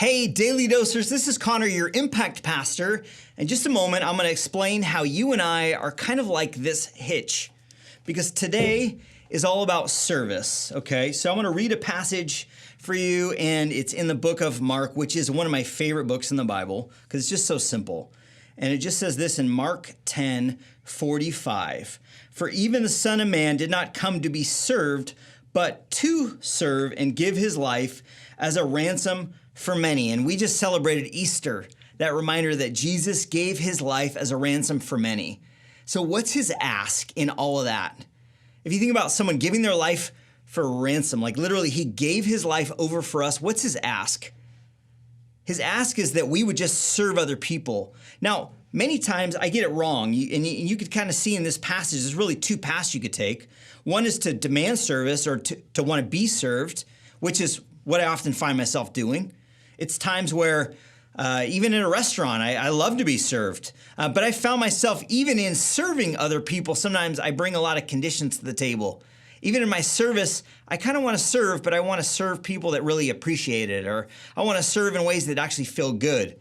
Hey, Daily Dosers, this is Connor, your Impact Pastor. In just a moment, I'm going to explain how you and I are kind of like this hitch, because today is all about service, okay? So I'm going to read a passage for you, and it's in the book of Mark, which is one of my favorite books in the Bible, because it's just so simple. And it just says this in Mark 10:45. For even the Son of Man did not come to be served, but to serve and give his life as a ransom for many. And we just celebrated Easter, that reminder that Jesus gave his life as a ransom for many. So what's his ask in all of that? If you think about someone giving their life for ransom, like literally he gave his life over for us, what's his ask? His ask is that we would just serve other people. Now, many times I get it wrong, and you could kind of see in this passage, there's really two paths you could take. One is to demand service or to want to be served, which is what I often find myself doing. It's times where, even in a restaurant, I love to be served. But I found myself, even in serving other people, sometimes I bring a lot of conditions to the table. Even in my service, I kind of want to serve, but I want to serve people that really appreciate it, or I want to serve in ways that actually feel good.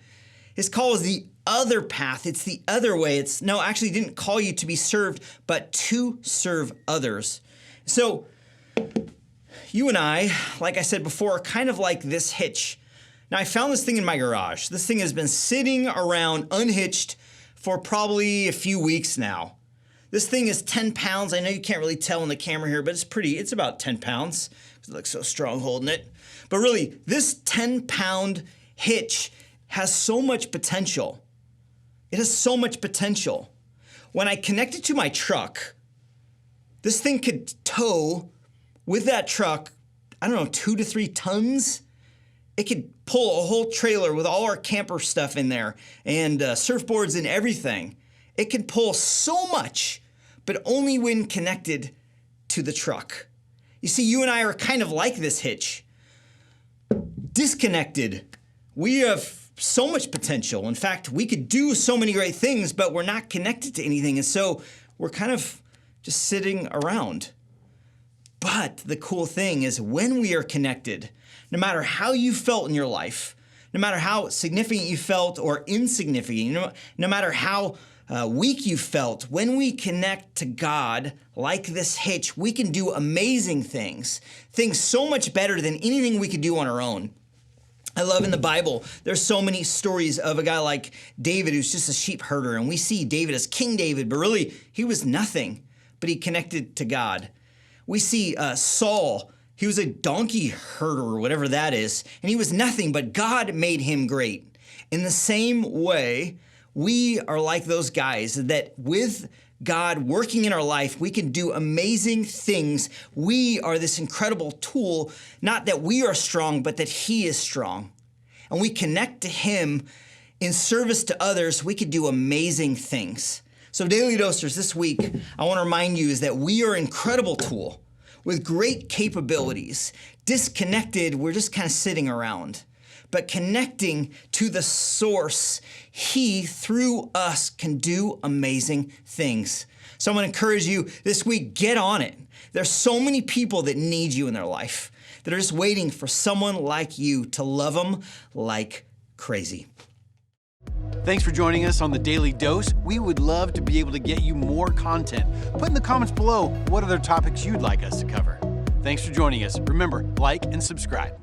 His call is the other path. It's the other way. It's, no, actually didn't call you to be served, but to serve others. So you and I, like I said before, are kind of like this hitch. Now, I found this thing in my garage. This thing has been sitting around unhitched for probably a few weeks now. This thing is 10 pounds. I know you can't really tell in the camera here, but it's about 10 pounds. It looks so strong holding it. But really, this 10-pound hitch has so much potential. It has so much potential. When I connect it to my truck, this thing could tow with that truck, I don't know, 2 to 3 tons. It could pull a whole trailer with all our camper stuff in there and surfboards and everything. It can pull so much, but only when connected to the truck. You see, you and I are kind of like this hitch. Disconnected, we have so much potential. In fact, we could do so many great things, but we're not connected to anything. And so we're kind of just sitting around. But the cool thing is when we are connected, no matter how you felt in your life, no matter how significant you felt or insignificant, no matter how weak you felt, when we connect to God like this hitch, we can do amazing things so much better than anything we could do on our own. I love in the Bible, there's so many stories of a guy like David who's just a sheep herder, and we see David as King David, but really he was nothing, but he connected to God. We see Saul, he was a donkey herder or whatever that is, and he was nothing, but God made him great. In the same way, we are like those guys that with God working in our life, we can do amazing things. We are this incredible tool, not that we are strong, but that he is strong. And we connect to him in service to others, we can do amazing things. So Daily Dosers, this week, I want to remind you is that we are an incredible tool with great capabilities. Disconnected, we're just kind of sitting around. But connecting to the source, he, through us, can do amazing things. So I'm going to encourage you this week, get on it. There's so many people that need you in their life that are just waiting for someone like you to love them like crazy. Thanks for joining us on the Daily Dose. We would love to be able to get you more content. Put in the comments below what other topics you'd like us to cover. Thanks for joining us. Remember, like and subscribe.